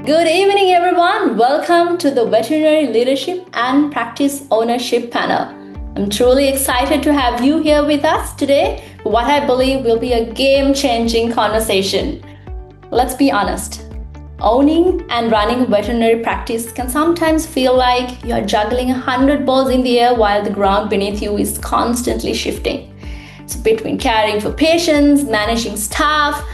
Good evening, everyone. Welcome to the Veterinary Leadership and Practice Ownership panel. I'm truly excited to have you here with us today for what I believe will be a game-changing conversation. Let's be honest. Owning and running a veterinary practice can sometimes feel like you're juggling 100 balls in the air while the ground beneath you is constantly shifting. So between caring for patients, managing staff,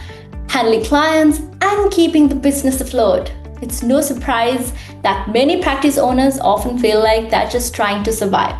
handling clients, and keeping the business afloat, it's no surprise that many practice owners often feel like they're just trying to survive.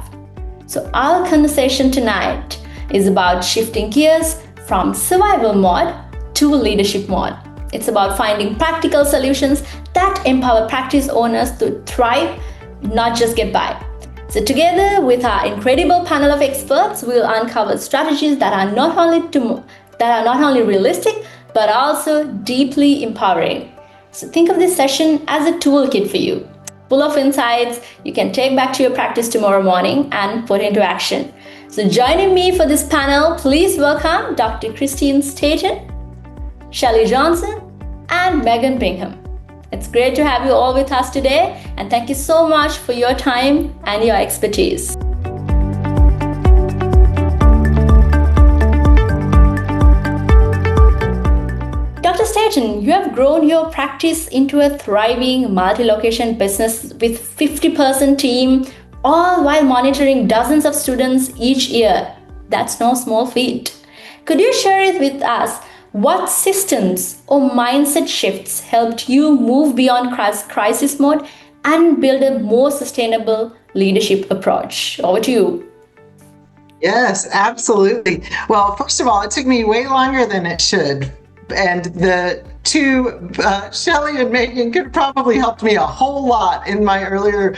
So our conversation tonight is about shifting gears from survival mode to leadership mode. It's about finding practical solutions that empower practice owners to thrive, not just get by. So together with our incredible panel of experts, we'll uncover strategies that are not only realistic, but also deeply empowering. So think of this session as a toolkit for you, full of insights you can take back to your practice tomorrow morning and put into action. So joining me for this panel, please welcome Dr. Christine Staten, Shelley Johnson, and Megan Bingham. It's great to have you all with us today, and thank you so much for your time and your expertise. Dr. Staten, you have grown your practice into a thriving multi-location business with 50-person team, all while monitoring dozens of students each year. That's no small feat. Could you share it with us? What systems or mindset shifts helped you move beyond crisis mode and build a more sustainable leadership approach? Over to you. Yes, absolutely. Well, first of all, it took me way longer than it should. And the two, Shelley and Megan, could probably helped me a whole lot in my earlier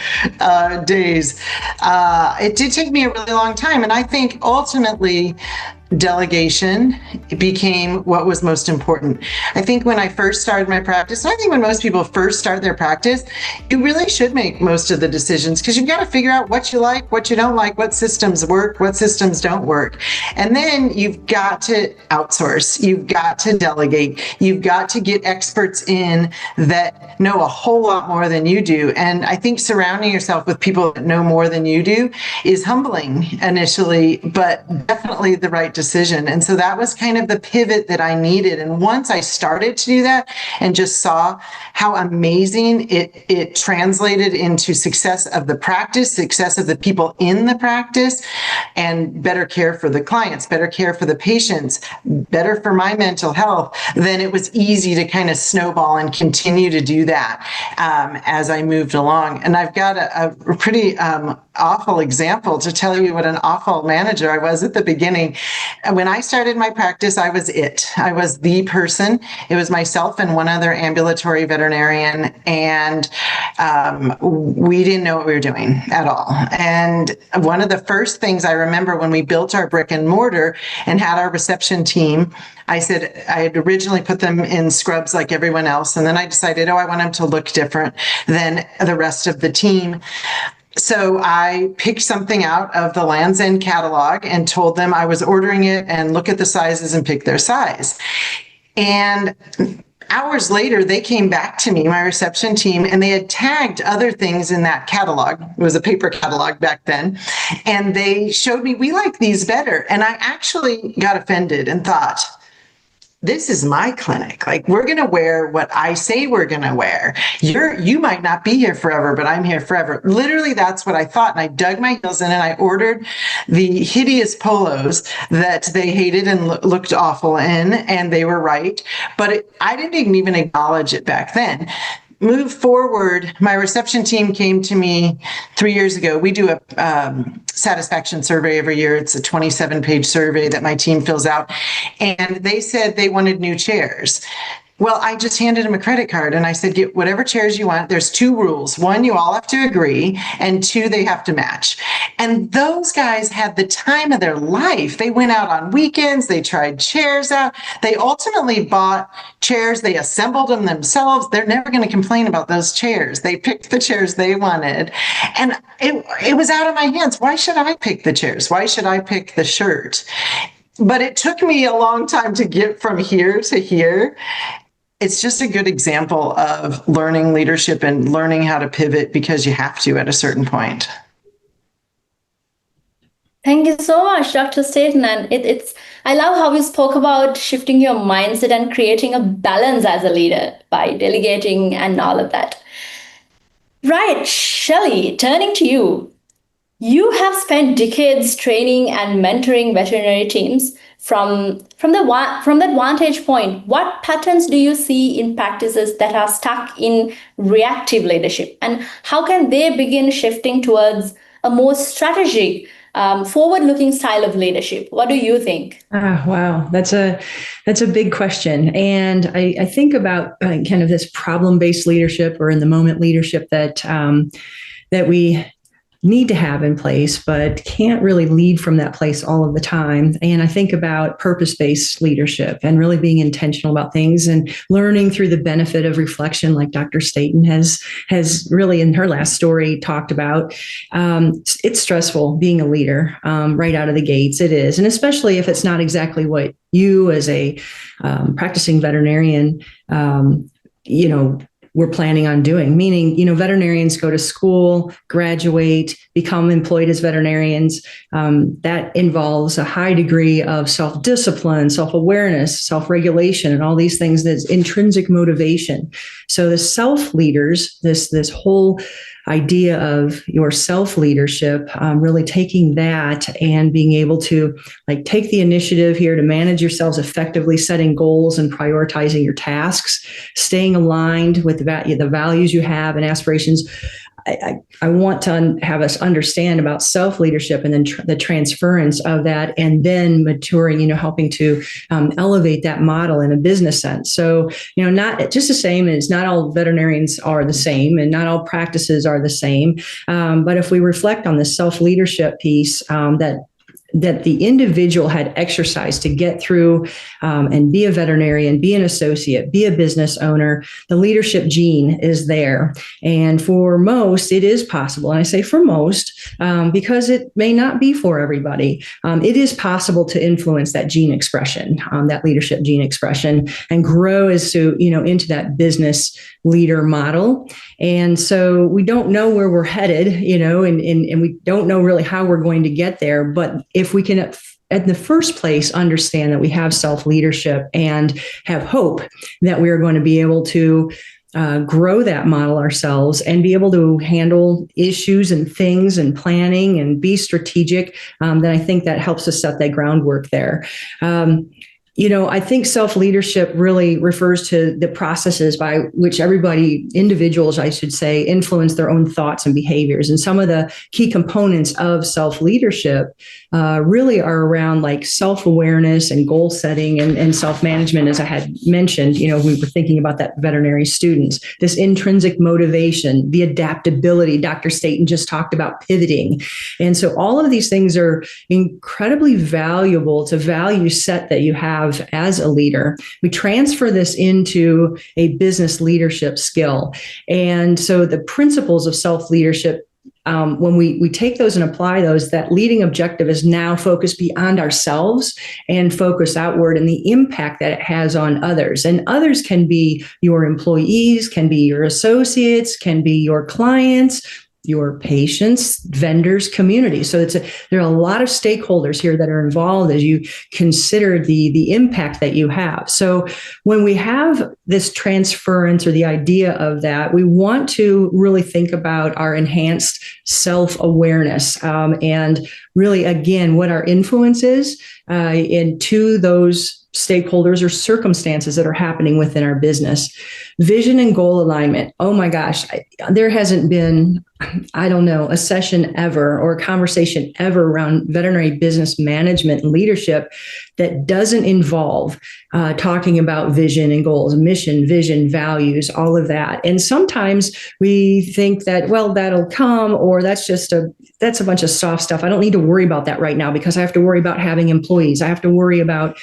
days. It did take me a really long time. And I think ultimately, delegation became what was most important. I think when I first started my practice, and I think when most people first start their practice, you really should make most of the decisions because you've got to figure out what you like, what you don't like, what systems work, what systems don't work. And then you've got to outsource, you've got to delegate, you've got to get experts in that know a whole lot more than you do. And I think surrounding yourself with people that know more than you do is humbling initially, but definitely the right decision. And so that was kind of the pivot that I needed. And once I started to do that and just saw how amazing it translated into success of the practice, success of the people in the practice, and better care for the clients, better care for the patients, better for my mental health, then it was easy to kind of snowball and continue to do that as I moved along. And I've got a pretty awful example to tell you what an awful manager I was at the beginning. When I started my practice, I was it. I was the person. It was myself and one other ambulatory veterinarian, and we didn't know what we were doing at all. And one of the first things I remember when we built our brick and mortar and had our reception team, I said I had originally put them in scrubs like everyone else, and then I decided, I want them to look different than the rest of the team. So I picked something out of the Land's End catalog and told them I was ordering it and look at the sizes and pick their size. And hours later, they came back to me, my reception team, and they had tagged other things in that catalog. It was a paper catalog back then. And they showed me, we like these better. And I actually got offended and thought, this is my clinic. Like, we're going to wear what I say we're going to wear. You might not be here forever, but I'm here forever. Literally, that's what I thought. And I dug my heels in and I ordered the hideous polos that they hated and looked awful in, and they were right. But I didn't even acknowledge it back then. Move forward, my reception team came to me 3 years ago. We do a satisfaction survey every year. It's a 27-page survey that my team fills out. And they said they wanted new chairs. Well, I just handed them a credit card and I said, get whatever chairs you want. There's 2 rules. 1, you all have to agree, and 2, they have to match. And those guys had the time of their life. They went out on weekends. They tried chairs out. They ultimately bought chairs. They assembled them themselves. They're never going to complain about those chairs. They picked the chairs they wanted. And it was out of my hands. Why should I pick the chairs? Why should I pick the shirt? But it took me a long time to get from here to here. it's just a good example of learning leadership and learning how to pivot because you have to at a certain point. Thank you so much, Dr. Staten. And I love how you spoke about shifting your mindset and creating a balance as a leader by delegating and all of that. Right, Shelley, turning to you. You have spent decades training and mentoring veterinary teams. From that vantage point, what patterns do you see in practices that are stuck in reactive leadership, and how can they begin shifting towards a more strategic, forward-looking style of leadership? What do you think? Wow, that's a big question, and I think about kind of this problem-based leadership or in the moment leadership that that we need to have in place, but can't really lead from that place all of the time. And I think about purpose-based leadership and really being intentional about things and learning through the benefit of reflection, like Dr. Staten has really in her last story talked about. It's stressful being a leader right out of the gates. It is, and especially if it's not exactly what you as a practicing veterinarian, we're planning on doing, meaning, veterinarians go to school, graduate, become employed as veterinarians. That involves a high degree of self-discipline, self-awareness, self-regulation, and all these things. That's intrinsic motivation. So the self-leaders, this whole idea of your self-leadership, really taking that and being able to take the initiative here to manage yourselves effectively, setting goals and prioritizing your tasks, staying aligned with the values you have and aspirations. I want to have us understand about self-leadership and then the transference of that, and then maturing, helping to elevate that model in a business sense. So, not just the same as not all veterinarians are the same and not all practices are the same. But if we reflect on the self-leadership piece, that the individual had exercised to get through and be a veterinarian, be an associate, be a business owner, the leadership gene is there. And for most, it is possible. And I say for most, because it may not be for everybody. It is possible to influence that gene expression, that leadership gene expression, and grow into that business leader model. And so we don't know where we're headed, and we don't know really how we're going to get there. But if we can, in the first place, understand that we have self-leadership and have hope that we are going to be able to grow that model ourselves and be able to handle issues and things and planning and be strategic, then I think that helps us set that groundwork there. I think self-leadership really refers to the processes by which individuals, I should say, influence their own thoughts and behaviors. And some of the key components of self-leadership really are around self-awareness and goal setting and self-management. As I had mentioned, we were thinking about that veterinary students, this intrinsic motivation, the adaptability. Dr. Staten just talked about pivoting. And so all of these things are incredibly valuable to value set that you have as a leader. We transfer this into a business leadership skill. And so the principles of self-leadership, when we take those and apply those, that leading objective is now focused beyond ourselves and focus outward, and the impact that it has on others. And others can be your employees, can be your associates, can be your clients, your patients, vendors, community. So there are a lot of stakeholders here that are involved as you consider the impact that you have. So when we have this transference or the idea of that, we want to really think about our enhanced self-awareness and really, again, what our influence is into those stakeholders or circumstances that are happening within our business. Vision and goal alignment. Oh my gosh, there hasn't been, a session ever or a conversation ever around veterinary business management and leadership that doesn't involve talking about vision and goals, mission, vision, values, all of that. And sometimes we think that, well, that'll come, or that's a bunch of soft stuff. I don't need to worry about that right now because I have to worry about having employees. I have to worry about,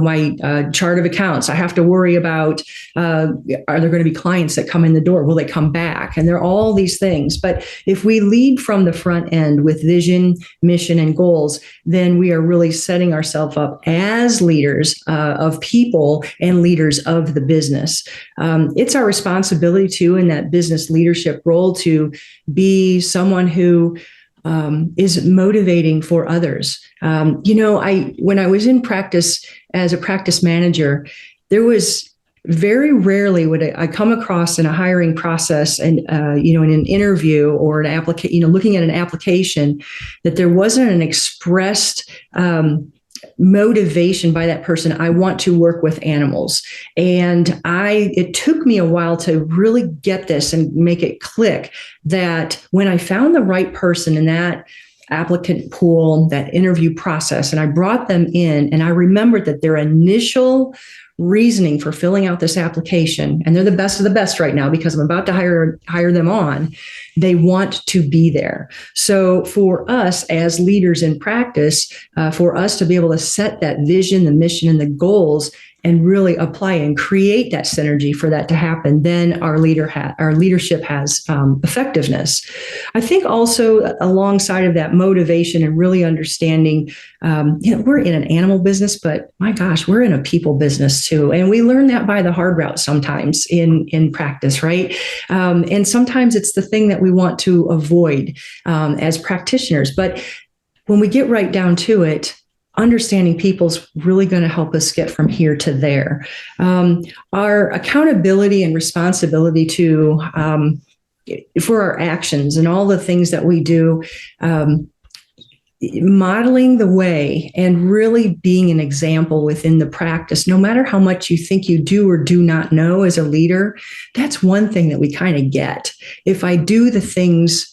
my chart of accounts. I have to worry about, are there going to be clients that come in the door? Will they come back? And there are all these things. But if we lead from the front end with vision, mission, and goals, then we are really setting ourselves up as leaders of people and leaders of the business. It's our responsibility too, in that business leadership role, to be someone who is motivating for others. When I was in practice as a practice manager, there was very rarely would I come across in a hiring process and, in an interview or an application, looking at an application, that there wasn't an expressed motivation by that person. I want to work with animals. And it took me a while to really get this and make it click, that when I found the right person in that applicant pool, that interview process, and I brought them in, and I remembered that their initial reasoning for filling out this application, and they're the best of the best right now because I'm about to hire them on, they want to be there. So for us as leaders in practice, for us to be able to set that vision, the mission, and the goals, and really apply and create that synergy for that to happen, then our leadership has effectiveness. I think also alongside of that motivation and really understanding, we're in an animal business, but my gosh, we're in a people business too. And we learn that by the hard route sometimes in practice, right? And sometimes it's the thing that we want to avoid as practitioners. But when we get right down to it, understanding people's really going to help us get from here to there. Our accountability and responsibility for our actions and all the things that we do, modeling the way and really being an example within the practice, no matter how much you think you do or do not know as a leader, that's one thing that we kind of get. If I do the things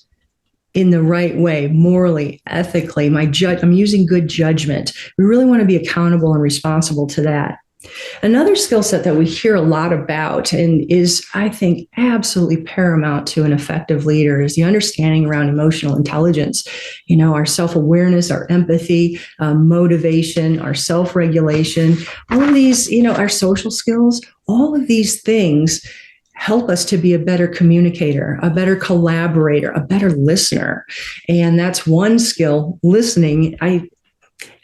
in the right way, morally, ethically, I'm using good judgment. We really want to be accountable and responsible to that. Another skill set that we hear a lot about and is, I think, absolutely paramount to an effective leader is the understanding around emotional intelligence. Our self-awareness, our empathy, motivation, our self-regulation, all of these, our social skills, all of these things help us to be a better communicator, a better collaborator, a better listener. And that's one skill, listening.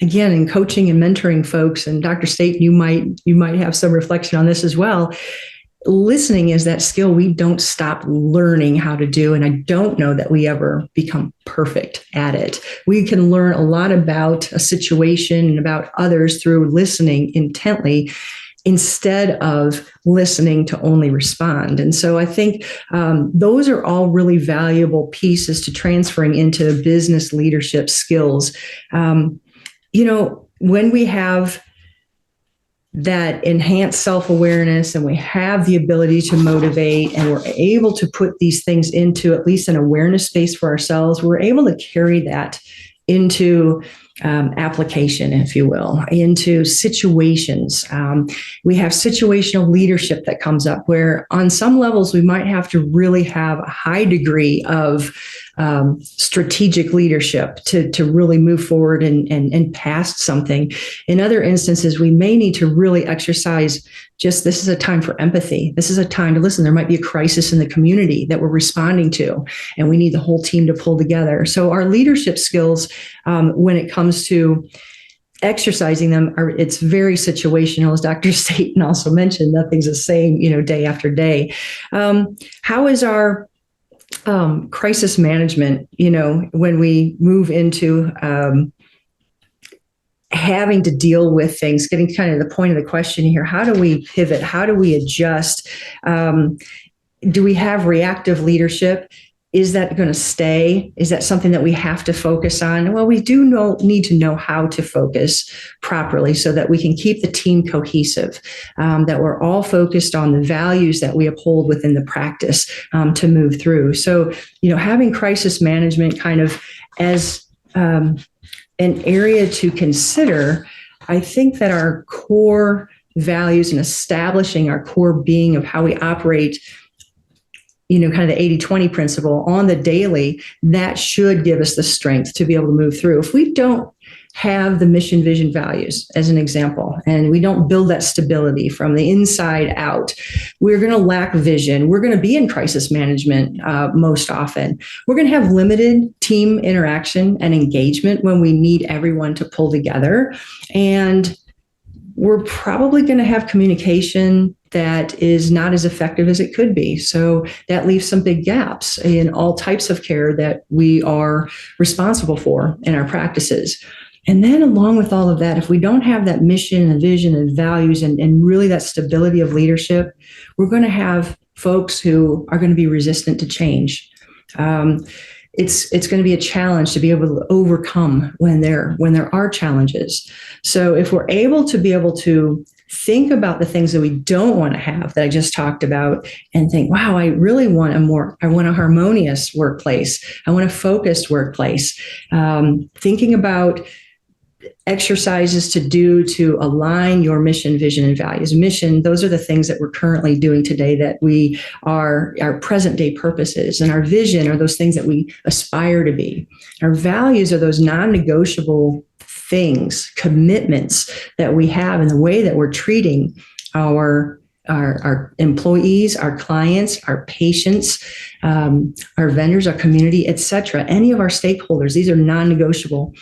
Again, in coaching and mentoring folks, and Dr. State, you might have some reflection on this as well. Listening is that skill we don't stop learning how to do. And I don't know that we ever become perfect at it. We can learn a lot about a situation and about others through listening intently, instead of listening to only respond. And so I think those are all really valuable pieces to transferring into business leadership skills. When we have that enhanced self-awareness and we have the ability to motivate and we're able to put these things into at least an awareness space for ourselves, we're able to carry that into application, if you will, into situations. We have situational leadership that comes up where on some levels we might have to really have a high degree of strategic leadership to really move forward and past something. In other instances, we may need to really exercise this is a time for empathy. This is a time to listen. There might be a crisis in the community that we're responding to, and we need the whole team to pull together. So our leadership skills, when it comes to exercising them, it's very situational, as Dr. Staten also mentioned. Nothing's the same, day after day. How is our crisis management, when we move into having to deal with things, getting kind of the point of the question here, how do we pivot? How do we adjust? Do we have reactive leadership? Is that going to stay? Is that something that we have to focus on? Well, we do need to know how to focus properly so that we can keep the team cohesive, that we're all focused on the values that we uphold within the practice to move through. So, having crisis management kind of as an area to consider, I think that our core values and establishing our core being of how we operate, kind of the 80-20 principle on the daily, that should give us the strength to be able to move through. If we don't have the mission, vision, values as an example, and we don't build that stability from the inside out, we're going to lack vision. We're going to be in crisis management most often. We're going to have limited team interaction and engagement when we need everyone to pull together. And we're probably going to have communication that is not as effective as it could be. So that leaves some big gaps in all types of care that we are responsible for in our practices. And then along with all of that, if we don't have that mission and vision and values and really that stability of leadership, we're going to have folks who are going to be resistant to change. It's going to be a challenge to be able to overcome when there are challenges. So if we're able to think about the things that we don't want to have that I just talked about and think, wow, I really want I want a harmonious workplace. I want a focused workplace. Thinking about exercises to do to align your mission, vision, and values. Mission, those are the things that we're currently doing today that we are our present day purposes. And our vision are those things that we aspire to be. Our values are those non-negotiable things, commitments that we have in the way that we're treating our employees, our clients, our patients, our vendors, our community, etc. Any of our stakeholders, these are non-negotiable.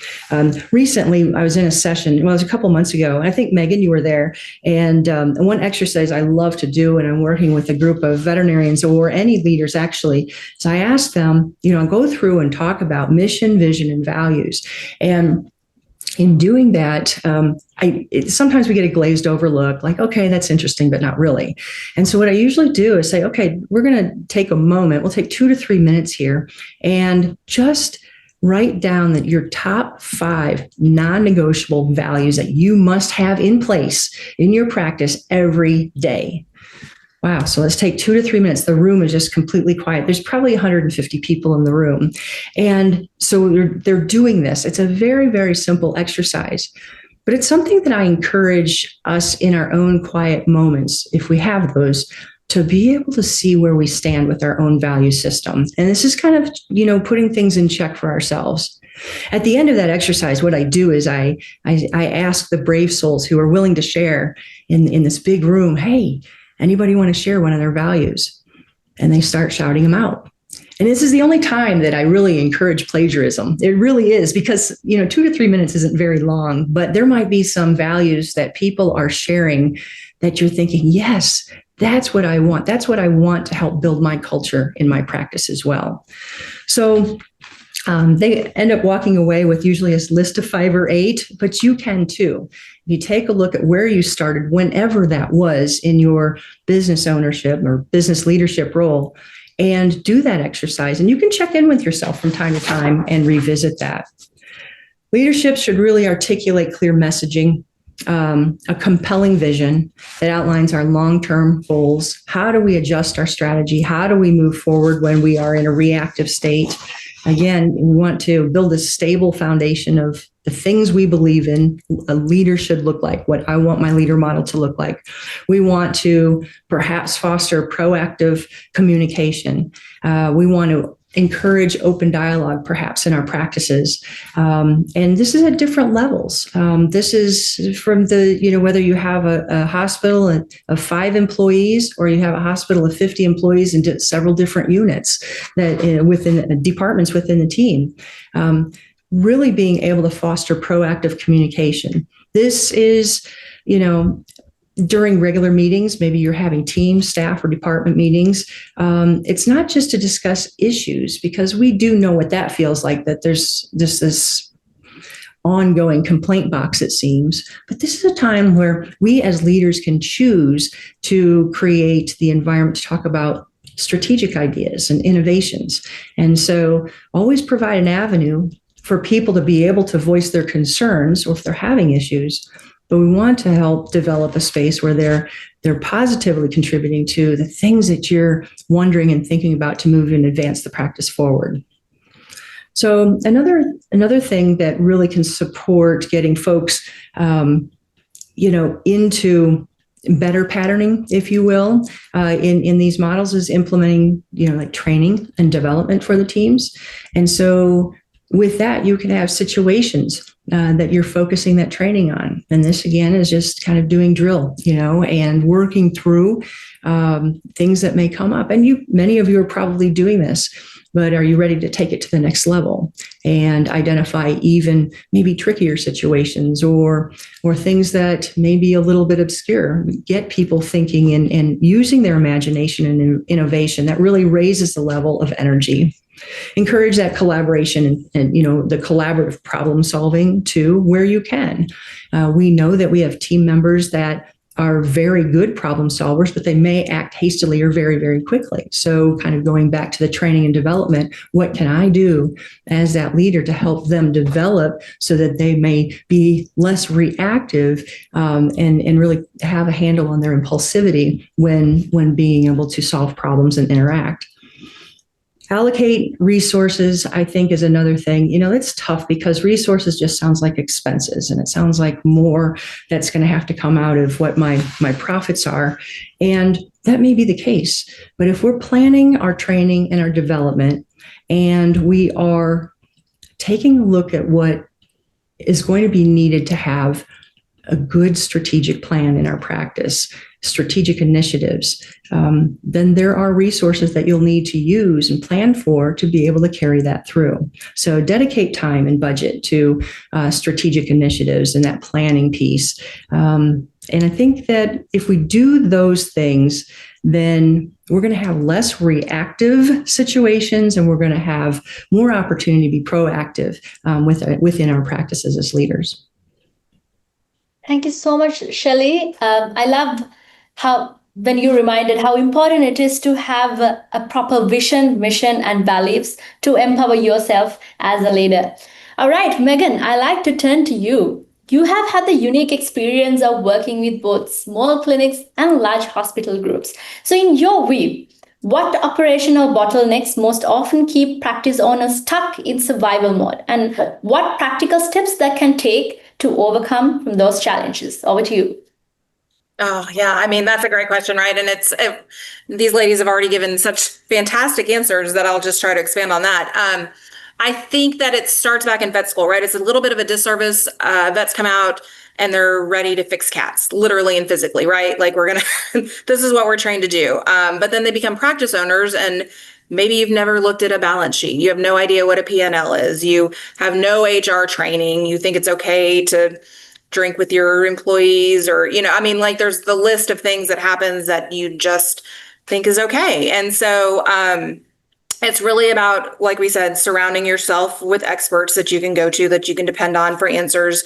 Recently, I was in a session, well, it was a couple months ago, and I think, Megan, you were there. And one exercise I love to do when I'm working with a group of veterinarians or any leaders, actually, is I ask them, go through and talk about mission, vision, and values. And in doing that, sometimes we get a glazed over look, like, okay, that's interesting, but not really. And so what I usually do is say, okay, we're going to take a moment. We'll take 2 to 3 minutes here and just write down your top 5 non-negotiable values that you must have in place in your practice every day. Wow. So let's take 2 to 3 minutes. The room is just completely quiet. There's probably 150 people in the room. And so they're doing this. It's a very, very simple exercise, but it's something that I encourage us in our own quiet moments, if we have those, to be able to see where we stand with our own value system. And this is kind of, putting things in check for ourselves. At the end of that exercise, what I do is I ask the brave souls who are willing to share in this big room, hey, anybody want to share one of their values? And they start shouting them out. And this is the only time that I really encourage plagiarism. It really is, because 2 to 3 minutes isn't very long, but there might be some values that people are sharing that you're thinking, yes, that's what I want. That's what I want to help build my culture in my practice as well. So they end up walking away with usually a list of 5 or 8, but you can too. If you take a look at where you started, whenever that was in your business ownership or business leadership role, and do that exercise. And you can check in with yourself from time to time and revisit that. Leadership should really articulate clear messaging, a compelling vision that outlines our long-term goals. How do we adjust our strategy? How do we move forward when we are in a reactive state? Again, we want to build a stable foundation of the things we believe in, a leader should look like, what I want my leader model to look like. We want to perhaps foster proactive communication. We want to encourage open dialogue, perhaps, in our practices. And this is at different levels. This is from whether you have a hospital of 5 employees or you have a hospital of 50 employees and several different units that within departments within the team. Really being able to foster proactive communication. This is, during regular meetings, maybe you're having team, staff, or department meetings. It's not just to discuss issues, because we do know what that feels like, that there's just this ongoing complaint box, it seems. But this is a time where we as leaders can choose to create the environment to talk about strategic ideas and innovations. And so always provide an avenue for people to be able to voice their concerns or if they're having issues. But we want to help develop a space where they're positively contributing to the things that you're wondering and thinking about to move and advance the practice forward. So another thing that really can support getting folks, into better patterning, if you will, in these models is implementing, like training and development for the teams. And so with that, you can have situations that you're focusing that training on. And this, again, is just kind of doing drill, and working through things that may come up. And many of you are probably doing this but are you ready to take it to the next level and identify even maybe trickier situations or things that may be a little bit obscure? Get people thinking and using their imagination and innovation. That really raises the level of energy. Encourage that collaboration and the collaborative problem solving too, where you can. We know that we have team members that are very good problem solvers, but they may act hastily or very, very quickly. So kind of going back to the training and development, what can I do as that leader to help them develop so that they may be less reactive and really have a handle on their impulsivity when being able to solve problems and interact. Allocate resources, I think, is another thing. It's tough because resources just sounds like expenses, and it sounds like more that's going to have to come out of what my profits are. And that may be the case. But if we're planning our training and our development, and we are taking a look at what is going to be needed to have a good strategic plan in our practice, strategic initiatives, then there are resources that you'll need to use and plan for to be able to carry that through. So dedicate time and budget to strategic initiatives and that planning piece. And I think that if we do those things, then we're going to have less reactive situations and we're going to have more opportunity to be proactive within our practices as leaders. Thank you so much, Shelley. I love how when you reminded how important it is to have a proper vision, mission, and values to empower yourself as a leader. All right, Megan, I like to turn to you. You have had the unique experience of working with both small clinics and large hospital groups. So in your view, what operational bottlenecks most often keep practice owners stuck in survival mode? And what practical steps that can take to overcome from those challenges? Over to you. Oh, yeah. I mean, that's a great question, right? And these ladies have already given such fantastic answers that I'll just try to expand on that. I think that it starts back in vet school, right? It's a little bit of a disservice. Vets come out and they're ready to fix cats, literally and physically, right? Like this is what we're trained to do. But then they become practice owners and maybe you've never looked at a balance sheet. You have no idea what a P&L is. You have no HR training. You think it's okay to drink with your employees or, there's the list of things that happens that you just think is okay. And so it's really about, like we said, surrounding yourself with experts that you can go to, that you can depend on for answers,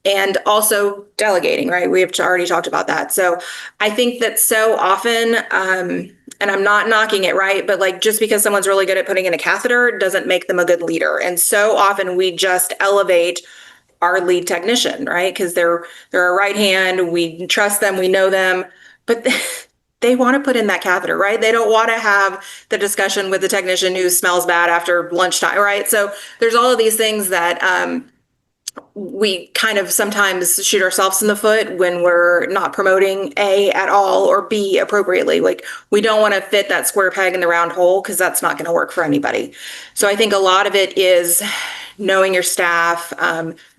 and also delegating, right? We have already talked about that. So I think that so often, and I'm not knocking it, right? But like, just because someone's really good at putting in a catheter doesn't make them a good leader. And so often we just elevate our lead technician, right? Because they're a right hand, we trust them, we know them, but they want to put in that catheter, right? They don't want to have the discussion with the technician who smells bad after lunchtime, right? So there's all of these things that we kind of sometimes shoot ourselves in the foot when we're not promoting A at all or B appropriately. Like we don't want to fit that square peg in the round hole because that's not going to work for anybody. So I think a lot of it is knowing your staff,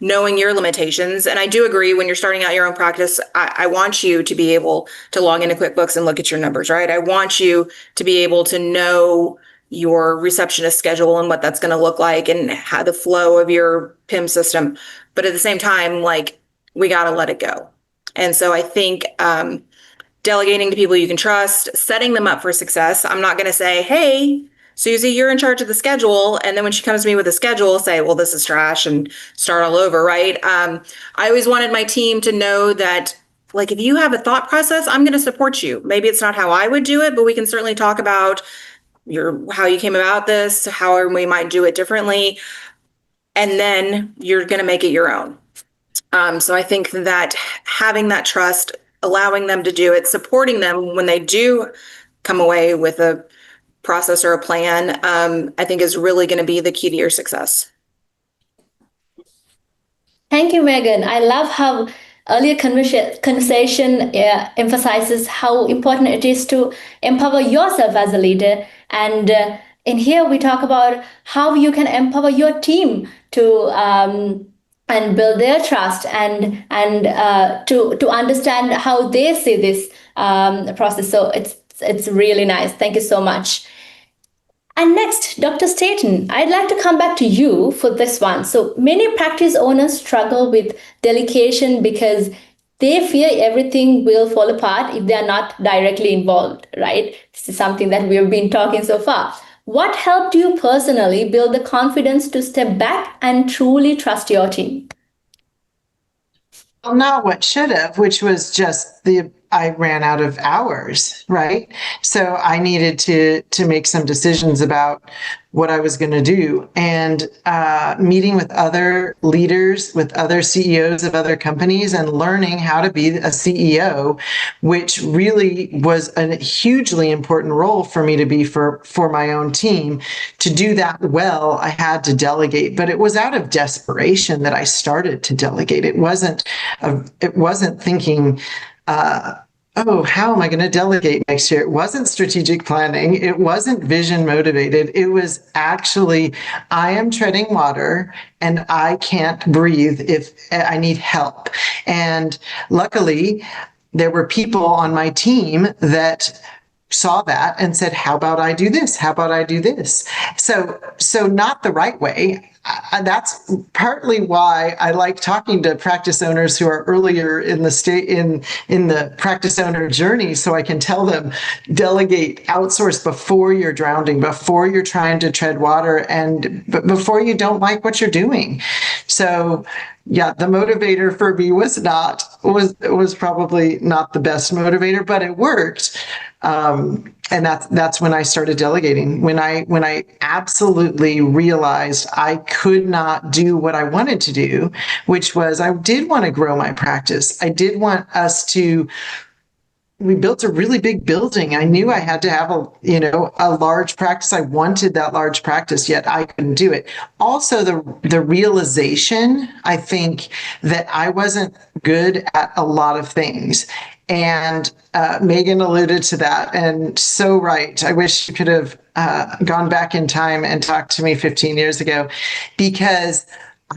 knowing your limitations. And I do agree when you're starting out your own practice, I want you to be able to log into QuickBooks and look at your numbers, right? I want you to be able to know your receptionist schedule and what that's going to look like and how the flow of your PIM system. But at the same time, like we got to let it go. And so I think delegating to people you can trust, setting them up for success. I'm not going to say, hey, Susie, you're in charge of the schedule. And then when she comes to me with a schedule, say, well, this is trash and start all over, right? I always wanted my team to know that, like, if you have a thought process, I'm going to support you. Maybe it's not how I would do it, but we can certainly talk about how you came about this, how we might do it differently. And then you're going to make it your own. So I think that having that trust, allowing them to do it, supporting them when they do come away with a process or a plan, I think is really going to be the key to your success. Thank you, Megan. I love how earlier conversation emphasizes how important it is to empower yourself as a leader. And in here, we talk about how you can empower your team to and build their trust and to understand how they see this process. So it's really nice. Thank you so much. And next, Dr. Staten, I'd like to come back to you for this one. So many practice owners struggle with delegation because they fear everything will fall apart if they are not directly involved, right? This is something that we have been talking so far. What helped you personally build the confidence to step back and truly trust your team? Well, not what should have, which was just I ran out of hours, right? So I needed to make some decisions about what I was going to do. And meeting with other leaders, with other CEOs of other companies, and learning how to be a CEO, which really was a hugely important role for me to be for my own team. To do that well, I had to delegate, but it was out of desperation that I started to delegate. It wasn't thinking, oh, how am I going to delegate next year? It wasn't strategic planning. It wasn't vision motivated. It was actually, I am treading water and I can't breathe if I need help. And luckily, there were people on my team that saw that and said, how about I do this? How about I do this? So not the right way. That's partly why I like talking to practice owners who are earlier in the practice owner journey, so I can tell them, delegate, outsource before you're drowning, before you're trying to tread water, and before you don't like what you're doing. So yeah, the motivator for me was probably not the best motivator, but it worked. And that's when I started delegating. When I absolutely realized I could not do what I wanted to do, which was I did want to grow my practice. I did want us to. We built a really big building. I knew I had to have a large practice. I wanted that large practice, yet I couldn't do it. Also, the realization, I think, that I wasn't good at a lot of things. And Megan alluded to that, and so right. I wish you could have gone back in time and talked to me 15 years ago, because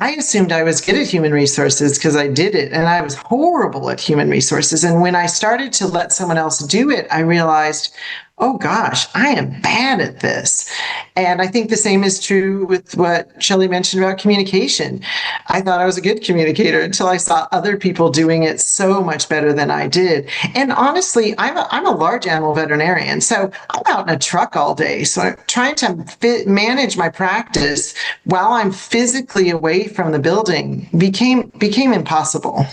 I assumed I was good at human resources because I did it, and I was horrible at human resources. And when I started to let someone else do it, I realized, oh gosh, I am bad at this. And I think the same is true with what Shelley mentioned about communication. I thought I was a good communicator until I saw other people doing it so much better than I did. And honestly, I'm a large animal veterinarian, so I'm out in a truck all day. So trying to manage my practice while I'm physically away from the building became impossible.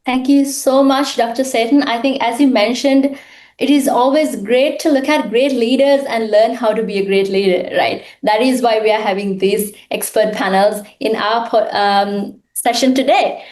Thank you so much, Dr. Seton. I think, as you mentioned, it is always great to look at great leaders and learn how to be a great leader, right? That is why we are having these expert panels in our session today.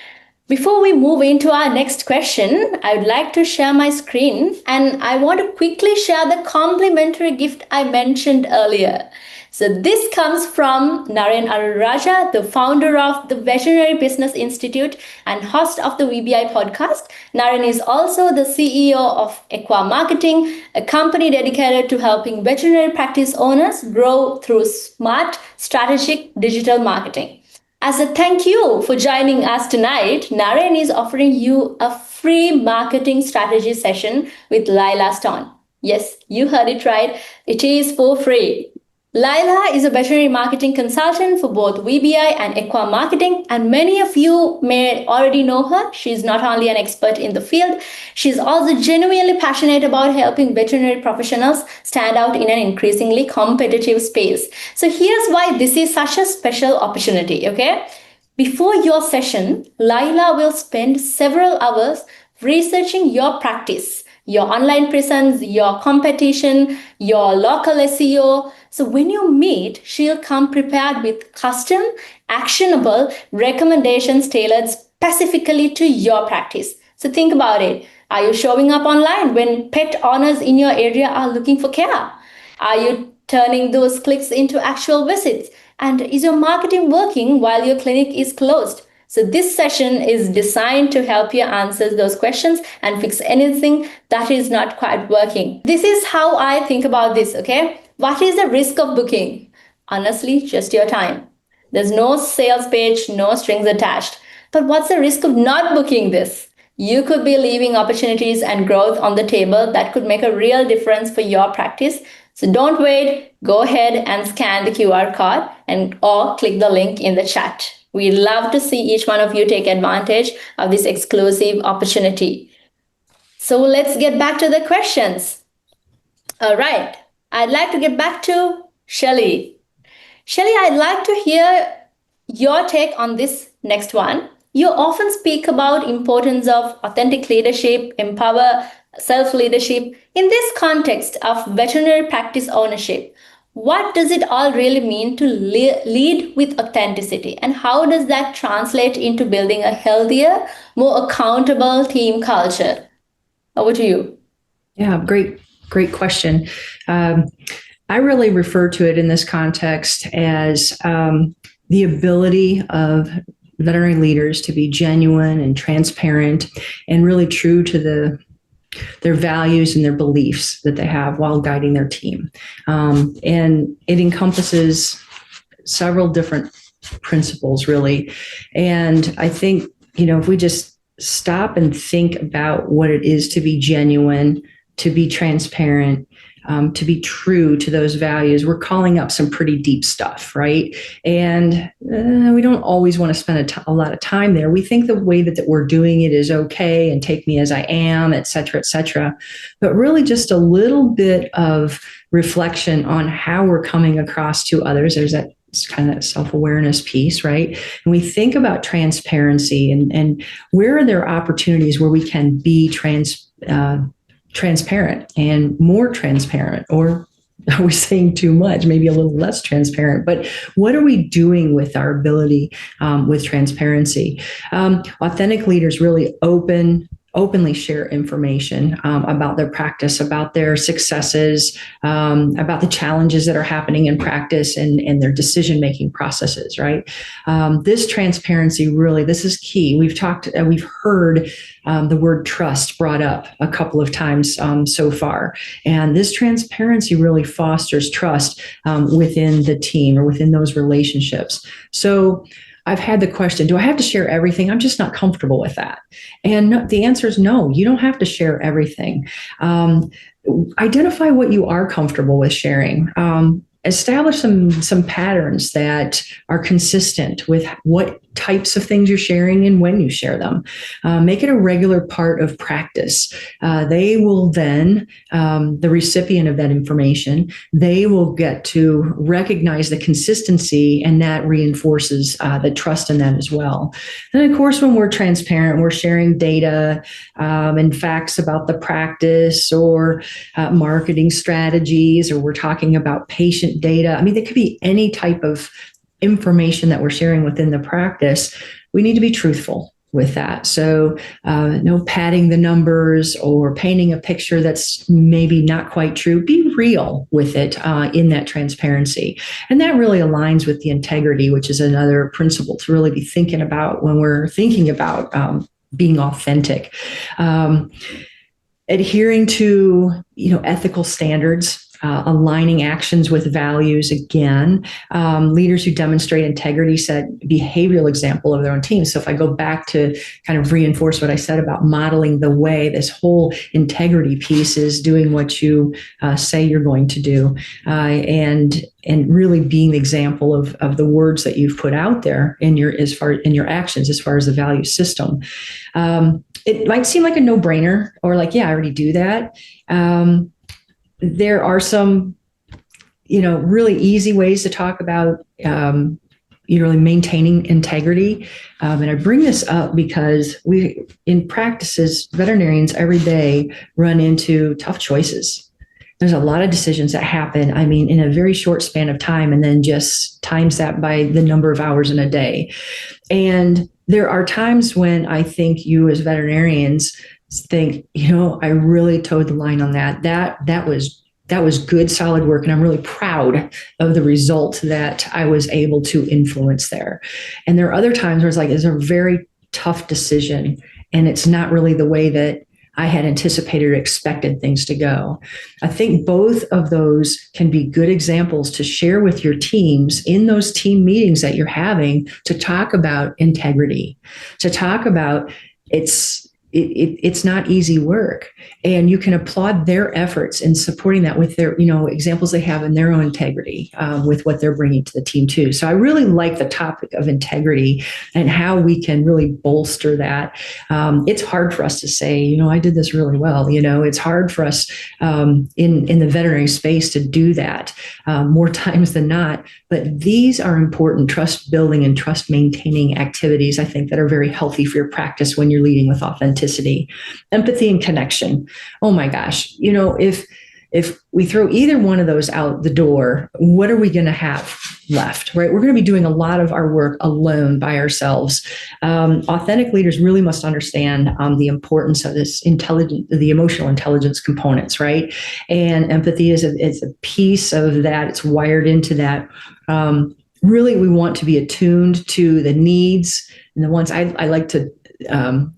Before we move into our next question, I would like to share my screen, and I want to quickly share the complimentary gift I mentioned earlier. So this comes from Naren Aruraja, the founder of the Veterinary Business Institute and host of the VBI podcast. Naren is also the CEO of Equa Marketing, a company dedicated to helping veterinary practice owners grow through smart, strategic digital marketing. As a thank you for joining us tonight, Naren is offering you a free marketing strategy session with Laila Stone. Yes, you heard it right. It is for free. Laila is a veterinary marketing consultant for both VBI and Equa Marketing, and many of you may already know her. She's not only an expert in the field, she's also genuinely passionate about helping veterinary professionals stand out in an increasingly competitive space. So here's why this is such a special opportunity, okay? Before your session, Laila will spend several hours researching your practice, your online presence, your competition, your local SEO. So when you meet, she'll come prepared with custom, actionable recommendations tailored specifically to your practice. So think about it. Are you showing up online when pet owners in your area are looking for care? Are you turning those clicks into actual visits? And is your marketing working while your clinic is closed? So this session is designed to help you answer those questions and fix anything that is not quite working. This is how I think about this, okay? What is the risk of booking? Honestly, just your time. There's no sales page, no strings attached. But what's the risk of not booking this? You could be leaving opportunities and growth on the table that could make a real difference for your practice So don't wait, go ahead and scan the QR code and or click the link in the chat. We love to see each one of you take advantage of this exclusive opportunity. So let's get back to the questions. All right, I'd like to get back to Shelley. Shelley, I'd like to hear your take on this next one. You often speak about importance of authentic leadership, empower self-leadership. In this context of veterinary practice ownership, what does it all really mean to lead with authenticity? And how does that translate into building a healthier, more accountable team culture? Over to you. Yeah, great question. I really refer to it in this context as the ability of veterinary leaders to be genuine and transparent and really true to their values and their beliefs that they have while guiding their team. And it encompasses several different principles, really. And I think, if we just stop and think about what it is to be genuine, to be transparent, to be true to those values, we're calling up some pretty deep stuff, right? And we don't always want to spend a lot of time there. We think the way that we're doing it is okay and take me as I am, et cetera, et cetera. But really just a little bit of reflection on how we're coming across to others. There's that kind of self-awareness piece, right? And we think about transparency and where are there opportunities where we can be transparent and more transparent, or are we saying too much, maybe a little less transparent, but what are we doing with our ability with transparency? Authentic leaders really openly share information about their practice, about their successes, about the challenges that are happening in practice and their decision-making processes, right? This transparency really, this is key. We've heard the word trust brought up a couple of times so far. And this transparency really fosters trust within the team or within those relationships. So I've had the question, do I have to share everything? I'm just not comfortable with that. And the answer is no, you don't have to share everything. Identify what you are comfortable with sharing. Establish some patterns that are consistent with what types of things you're sharing and when you share them. Make it a regular part of practice. They will then, the recipient of that information, they will get to recognize the consistency, and that reinforces the trust in them as well. And of course, when we're transparent, we're sharing data and facts about the practice or marketing strategies, or we're talking about patient data. I mean, there could be any type of information that we're sharing within the practice. We need to be truthful with that. So no padding the numbers or painting a picture that's maybe not quite true. Be real with it in that transparency. And that really aligns with the integrity, which is another principle to really be thinking about when we're thinking about being authentic. Adhering to, ethical standards. Aligning actions with values again. Leaders who demonstrate integrity set behavioral example of their own team. So if I go back to kind of reinforce what I said about modeling the way, this whole integrity piece is doing what you say you're going to do, and really being the example of the words that you've put out there in your actions as far as the value system. It might seem like a no-brainer or like, yeah, I already do that. There are some, really easy ways to talk about, really maintaining integrity. And I bring this up because we, in practices, veterinarians every day run into tough choices. There's a lot of decisions that happen, in a very short span of time, and then just times that by the number of hours in a day. And there are times when I think you as veterinarians think, I really towed the line on that. That was good, solid work. And I'm really proud of the result that I was able to influence there. And there are other times where it's a very tough decision, and it's not really the way that I had anticipated or expected things to go. I think both of those can be good examples to share with your teams in those team meetings that you're having, to talk about integrity, to talk about it's not easy work, and you can applaud their efforts in supporting that with their, examples they have in their own integrity, with what they're bringing to the team too. So I really like the topic of integrity and how we can really bolster that. It's hard for us to say, I did this really well. It's hard for us in the veterinary space to do that more times than not. But these are important trust building and trust maintaining activities, I think, that are very healthy for your practice when you're leading with authenticity, empathy, and connection. Oh my gosh, if we throw either one of those out the door, what are we going to have left, right? We're going to be doing a lot of our work alone by ourselves. Authentic leaders really must understand the importance of the emotional intelligence components, right? And empathy is a piece of that. It's wired into that. Really, we want to be attuned to the needs and the ones I like to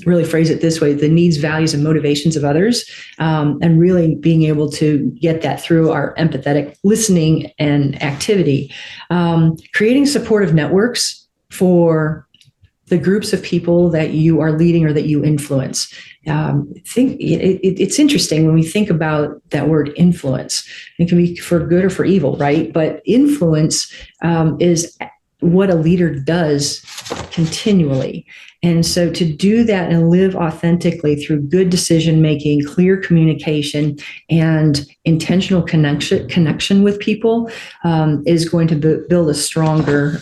really phrase it this way: the needs, values, and motivations of others, and really being able to get that through our empathetic listening and activity. Creating supportive networks for the groups of people that you are leading or that you influence. It's interesting when we think about that word influence. It can be for good or for evil, right? But influence is what a leader does continually. And so to do that and live authentically through good decision making, clear communication, and intentional connection with people is going to build a stronger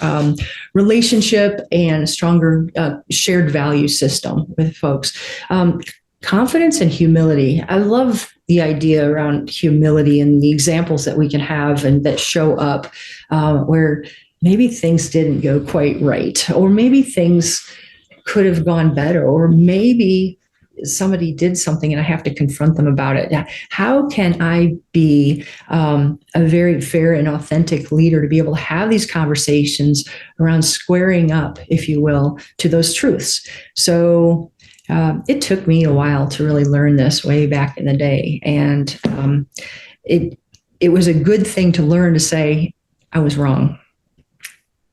relationship and a stronger shared value system with folks. Confidence and humility. I love the idea around humility and the examples that we can have and that show up where maybe things didn't go quite right, or maybe things could have gone better, or maybe somebody did something and I have to confront them about it. How can I be a very fair and authentic leader to be able to have these conversations around squaring up, if you will, to those truths? So it took me a while to really learn this way back in the day. And it was a good thing to learn to say, I was wrong.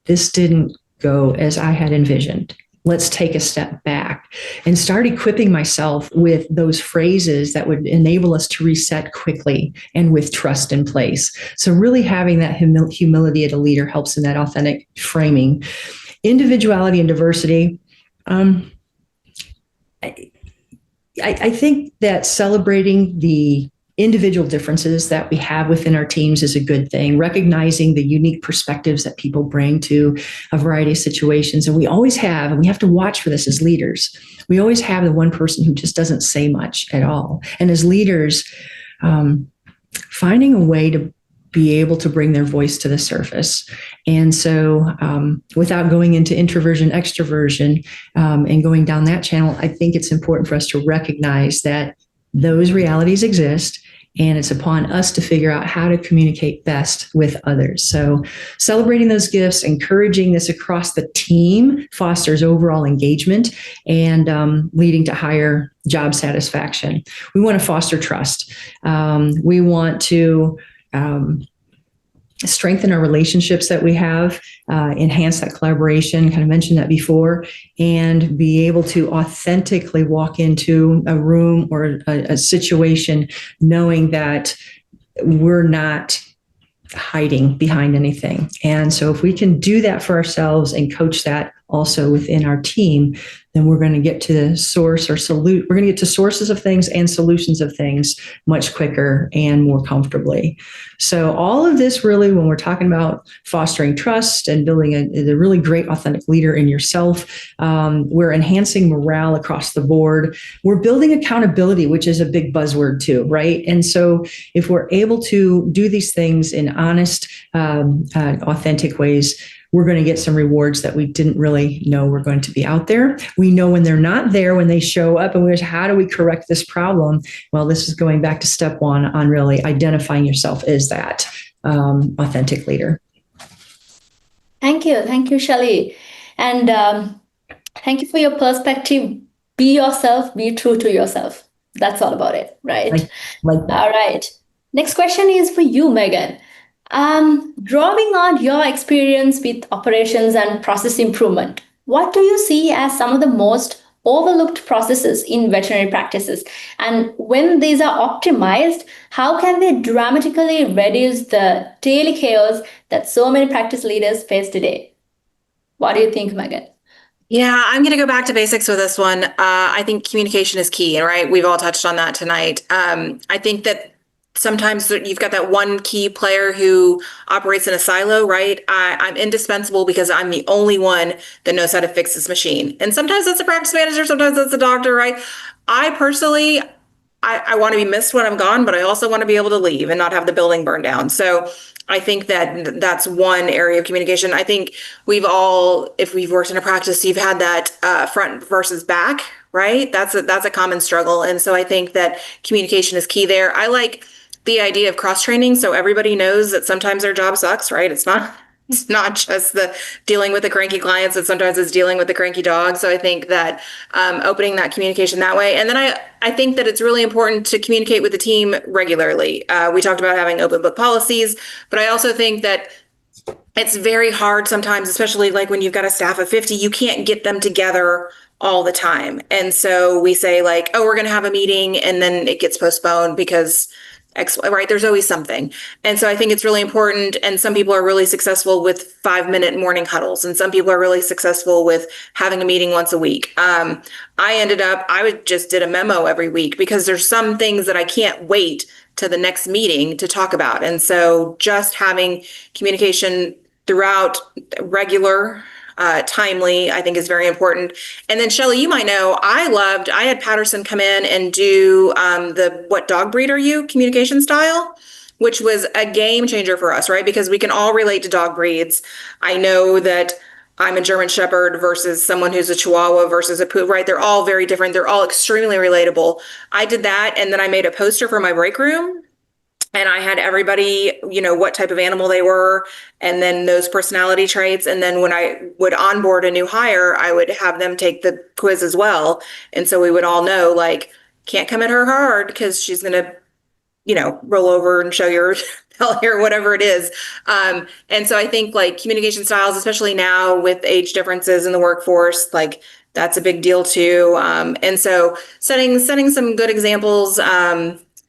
This didn't go as I had envisioned. Let's take a step back and start equipping myself with those phrases that would enable us to reset quickly and with trust in place. So really having that humility as a leader helps in that authentic framing. Individuality and diversity. I think that celebrating the individual differences that we have within our teams is a good thing, recognizing the unique perspectives that people bring to a variety of situations. And we always have, and we have to watch for this as leaders, we always have the one person who just doesn't say much at all. And as leaders, finding a way to be able to bring their voice to the surface. And so without going into introversion, extroversion, and going down that channel, I think it's important for us to recognize that those realities exist, and it's upon us to figure out how to communicate best with others. So celebrating those gifts, encouraging this across the team fosters overall engagement and leading to higher job satisfaction. We want to foster trust. We want to strengthen our relationships that we have, enhance that collaboration, kind of mentioned that before, and be able to authentically walk into a room or a situation knowing that we're not hiding behind anything. And so if we can do that for ourselves and coach that also within our team, then we're going to get to the source or we're going to get to sources of things and solutions of things much quicker and more comfortably. So all of this really, when we're talking about fostering trust and building a really great authentic leader in yourself, we're enhancing morale across the board. We're building accountability, which is a big buzzword too, right? And so if we're able to do these things in honest, authentic ways, we're going to get some rewards that we didn't really know were going to be out there. We know when they're not there, when they show up, and how do we correct this problem? Well, this is going back to step one on really identifying yourself as that authentic leader. Thank you, Shelley, and thank you for your perspective. Be yourself, be true to yourself. That's all about it, right? Like that. All right. Next question is for you, Megan. Drawing on your experience with operations and process improvement, what do you see as some of the most overlooked processes in veterinary practices. And when these are optimized, how can they dramatically reduce the daily chaos that so many practice leaders face today? What do you think, Megan? Yeah, I'm going to go back to basics with this one. I think communication is key, right? We've all touched on that tonight. I think that sometimes you've got that one key player who operates in a silo, right? I'm indispensable because I'm the only one that knows how to fix this machine. And sometimes that's a practice manager, sometimes that's a doctor, right? I personally, I want to be missed when I'm gone, but I also want to be able to leave and not have the building burned down. So I think that that's one area of communication. I think we've all, if we've worked in a practice, you've had that front versus back, right? That's a common struggle. And so I think that communication is key there. I like the idea of cross training, so everybody knows that sometimes their job sucks, right? It's not just the dealing with the cranky clients, but sometimes it's dealing with the cranky dog. So I think that opening that communication that way. And then I think that it's really important to communicate with the team regularly. We talked about having open book policies, but I also think that it's very hard sometimes, especially like when you've got a staff of 50, you can't get them together all the time. And so we say like, oh, we're going to have a meeting, and then it gets postponed because X, right? There's always something. And so I think it's really important. And some people are really successful with 5-minute morning huddles. And some people are really successful with having a meeting once a week. I would just did a memo every week because there's some things that I can't wait to the next meeting to talk about. And so just having communication throughout, regular, timely, I think is very important. And then Shelley, you might know, I had Patterson come in and do the what dog breed are you communication style, which was a game changer for us, right? Because we can all relate to dog breeds. I know that I'm a German Shepherd versus someone who's a Chihuahua versus a Poodle, right? They're all very different. They're all extremely relatable. I did that, and then I made a poster for my break room. And I had everybody, what type of animal they were, and then those personality traits. And then when I would onboard a new hire, I would have them take the quiz as well. And so we would all know, like, can't come at her hard because she's going to, roll over and show your belly or whatever it is. And so I think like communication styles, especially now with age differences in the workforce, like that's a big deal too. And so setting some good examples,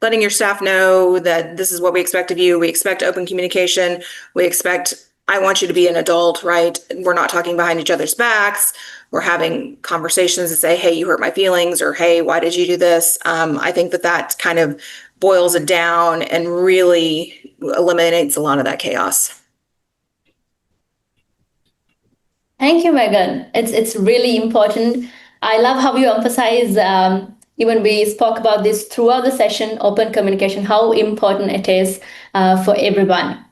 letting your staff know that this is what we expect of you. We expect open communication. I want you to be an adult, right? We're not talking behind each other's backs. We're having conversations to say, hey, you hurt my feelings, or hey, why did you do this? I think that kind of boils it down and really eliminates a lot of that chaos. Thank you, Megan. It's really important. I love how you emphasize, even we spoke about this throughout the session, open communication, how important it is for everyone.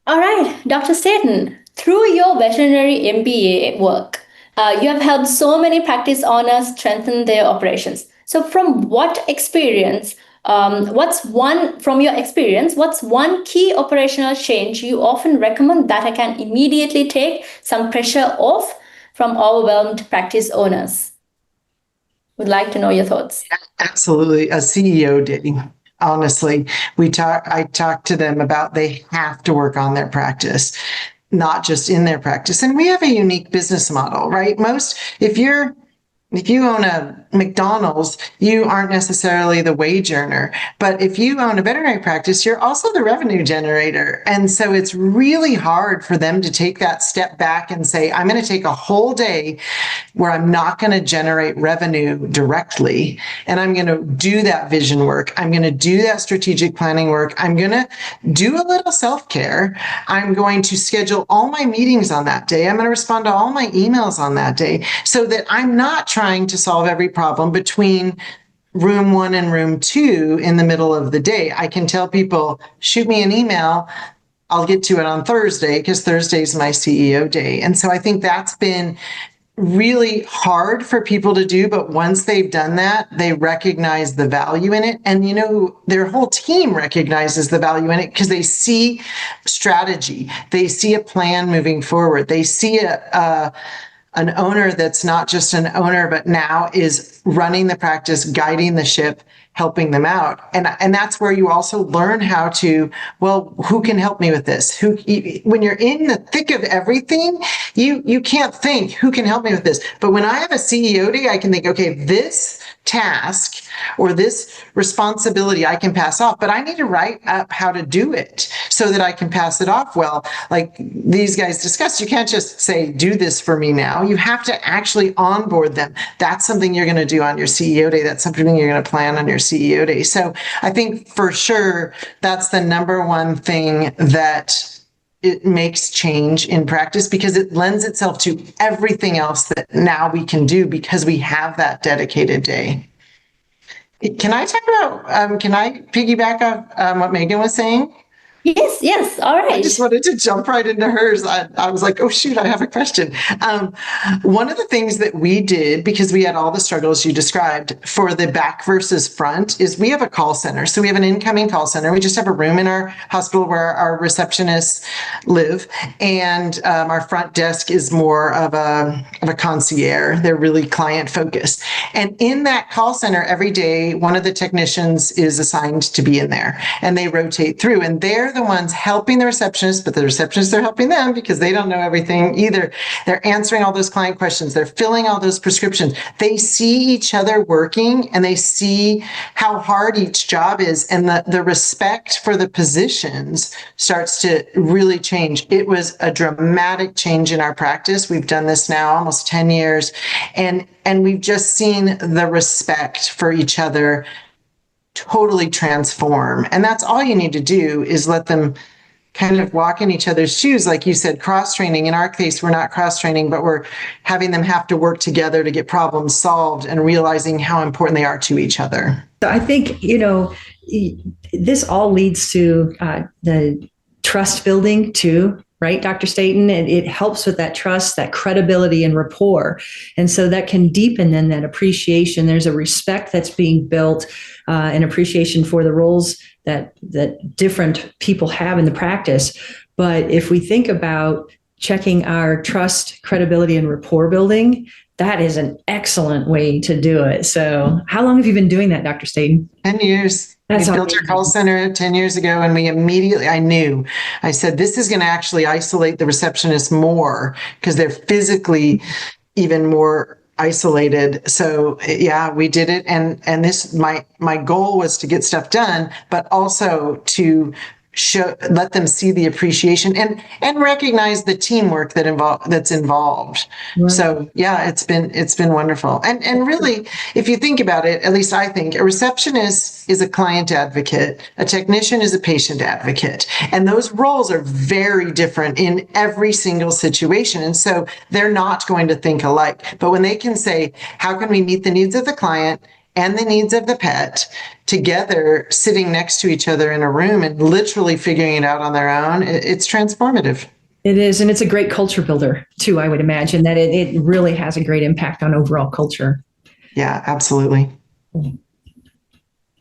All right, Dr. Staten, through your veterinary MBA work, you have helped so many practice owners strengthen their operations. So from what experience, what's one key operational change you often recommend that I can immediately take some pressure off from overwhelmed practice owners? Would like to know your thoughts. Absolutely. A CEO day. Honestly, I talk to them about they have to work on their practice, not just in their practice. And we have a unique business model, right? If you own a McDonald's, you aren't necessarily the wage earner. But if you own a veterinary practice, you're also the revenue generator. And so it's really hard for them to take that step back and say, I'm going to take a whole day where I'm not going to generate revenue directly. And I'm going to do that vision work. I'm going to do that strategic planning work. I'm going to do a little self-care. I'm going to schedule all my meetings on that day. I'm going to respond to all my emails on that day so that I'm not trying to solve every problem between room 1 and room 2 in the middle of the day. I can tell people, shoot me an email. I'll get to it on Thursday because Thursday's my CEO day. And so I think that's been really hard for people to do. But once they've done that, they recognize the value in it. And, their whole team recognizes the value in it because they see strategy. They see a plan moving forward. They see an owner that's not just an owner, but now is running the practice, guiding the ship, helping them out. And that's where you also learn how to, well, who can help me with this? When you're in the thick of everything, you can't think who can help me with this. But when I have a CEO day, I can think, okay, this task or this responsibility I can pass off, but I need to write up how to do it so that I can pass it off well. Like these guys discussed, you can't just say, do this for me now. You have to actually onboard them. That's something you're going to do on your CEO day. That's something you're going to plan on your CEO day. So I think for sure, that's the number one thing that it makes change in practice, because it lends itself to everything else that now we can do because we have that dedicated day. Can I talk about, can I piggyback on what Megan was saying? Yes. All right. I just wanted to jump right into hers. I was like, oh, shoot, I have a question. One of the things that we did, because we had all the struggles you described for the back versus front, is we have a call center. So we have an incoming call center. We just have a room in our hospital where our receptionists live. And our front desk is more of a concierge. They're really client focused. And in that call center every day, one of the technicians is assigned to be in there, and they rotate through, and they're the ones helping the receptionists, but the receptionists are helping them because they don't know everything either. They're answering all those client questions. They're filling all those prescriptions. They see each other working, and they see how hard each job is, and the respect for the positions starts to really change. It was a dramatic change in our practice. We've done this now almost 10 years, and we've just seen the respect for each other totally transform. And that's all you need to do, is let them kind of walk in each other's shoes. Like you said, cross-training. In our case, we're not cross-training, but we're having them have to work together to get problems solved and realizing how important they are to each other. So I think, this all leads to the trust building too, right, Dr. Staten? It helps with that trust, that credibility and rapport. And so that can deepen then that appreciation. There's a respect that's being built, an appreciation for the roles that different people have in the practice. But if we think about checking our trust, credibility, and rapport building, that is an excellent way to do it. So how long have you been doing that, Dr. Staten? 10 years. We built our call center 10 years ago, and I said, this is going to actually isolate the receptionists more because they're physically even more isolated. So yeah, we did it. And this, my goal was to get stuff done, but also to let them see the appreciation and recognize the teamwork that's involved. Right. So yeah, it's been wonderful. And really, if you think about it, at least I think a receptionist is a client advocate, a technician is a patient advocate, and those roles are very different in every single situation. And so they're not going to think alike. But when they can say, how can we meet the needs of the client and the needs of the pet together, sitting next to each other in a room and literally figuring it out on their own, it's transformative. It is. And it's a great culture builder too. I would imagine that it really has a great impact on overall culture. Yeah, absolutely.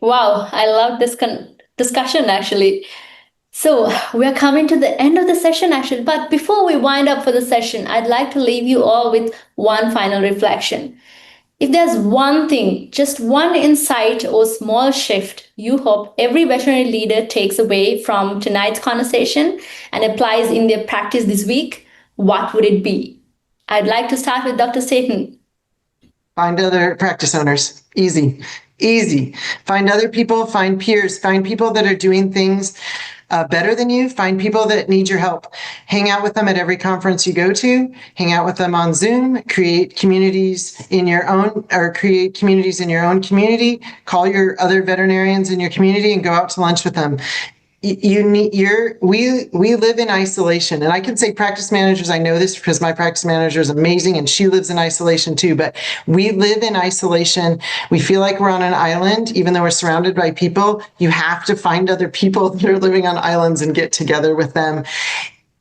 Wow. I love this discussion actually. So we're coming to the end of the session actually, but before we wind up for the session, I'd like to leave you all with one final reflection. If there's one thing, just one insight or small shift you hope every veterinary leader takes away from tonight's conversation and applies in their practice this week, what would it be? I'd like to start with Dr. Staten. Find other practice owners. Easy. Find other people, find peers, find people that are doing things better than you. Find people that need your help. Hang out with them at every conference you go to. Hang out with them on Zoom. Create communities in your own community. Call your other veterinarians in your community and go out to lunch with them. We live in isolation, and I can say practice managers, I know this because my practice manager is amazing and she lives in isolation too, but we live in isolation. We feel like we're on an island, even though we're surrounded by people. You have to find other people that are living on islands and get together with them.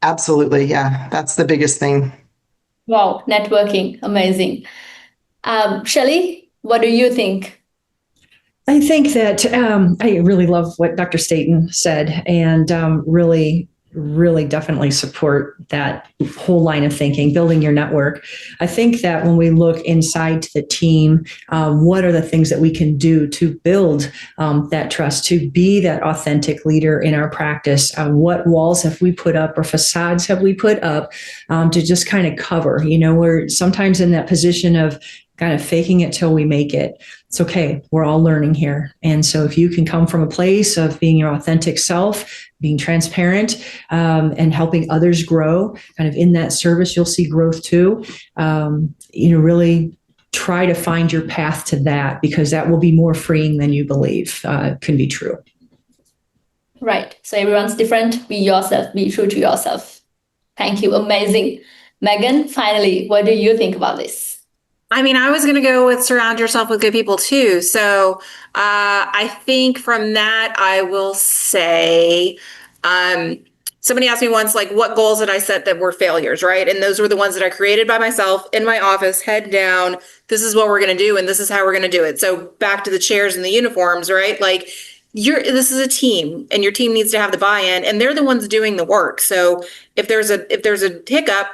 Absolutely. Yeah. That's the biggest thing. Wow. Networking. Amazing. Shelley, what do you think? I think that I really love what Dr. Staten said, and really really definitely support that whole line of thinking, building your network. I think that when we look inside to the team, what are the things that we can do to build that trust, to be that authentic leader in our practice? What walls have we put up or facades have we put up to just kind of cover? We're sometimes in that position of kind of faking it till we make it. It's okay. We're all learning here. And so if you can come from a place of being your authentic self, being transparent, and helping others grow kind of in that service, you'll see growth too. Really try to find your path to that, because that will be more freeing than you believe can be true. Right. So everyone's different. Be yourself. Be true to yourself. Thank you. Amazing. Megan, finally, what do you think about this? I mean, I was going to go with surround yourself with good people too. So I think from that, I will say, somebody asked me once, like, what goals did I set that were failures, right? And those were the ones that I created by myself in my office, head down. This is what we're going to do, and this is how we're going to do it. So back to the chairs and the uniforms, right? Like, this is a team, and your team needs to have the buy-in, and they're the ones doing the work. So if there's a hiccup,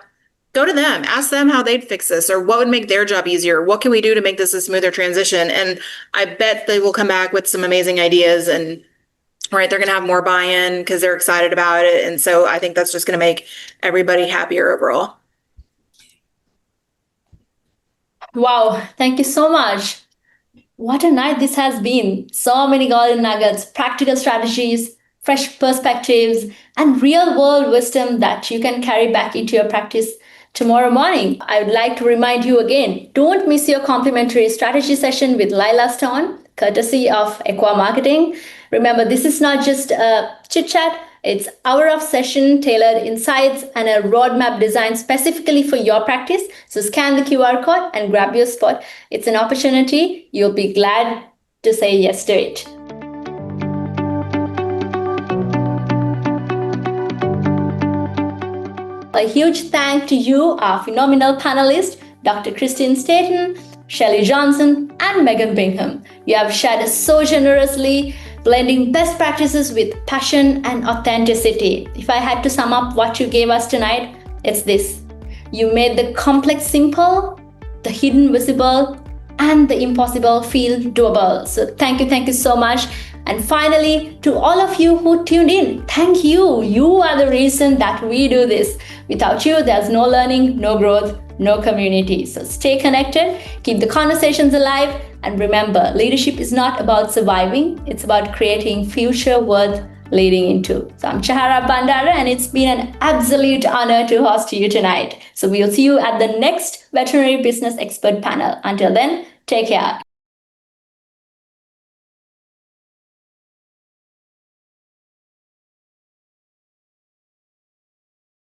go to them, ask them how they'd fix this, or what would make their job easier. What can we do to make this a smoother transition? And I bet they will come back with some amazing ideas, and right, they're going to have more buy-in because they're excited about it. And so I think that's just going to make everybody happier overall. Wow. Thank you so much. What a night this has been. So many golden nuggets, practical strategies, fresh perspectives, and real world wisdom that you can carry back into your practice tomorrow morning. I would like to remind you again, don't miss your complimentary strategy session with Lila Stone, courtesy of Equa Marketing. Remember, this is not just a chit chat. It's hour of session, tailored insights, and a roadmap designed specifically for your practice. So scan the QR code and grab your spot. It's an opportunity. You'll be glad to say yes to it. A huge thank to you, our phenomenal panelists, Dr. Christine Staten, Shelley Johnson, and Megan Bingham. You have shared so generously, blending best practices with passion and authenticity. If I had to sum up what you gave us tonight, it's this. You made the complex simple, the hidden visible, and the impossible feel doable. So thank you so much. And finally, to all of you who tuned in, thank you. You are the reason that we do this. Without you, there's no learning, no growth, no community. So stay connected, keep the conversations alive, and remember, leadership is not about surviving, it's about creating future worth leading into. So I'm Chahara Bandara, and it's been an absolute honor to host you tonight. So we'll see you at the next Veterinary Business Expert panel. Until then, take care.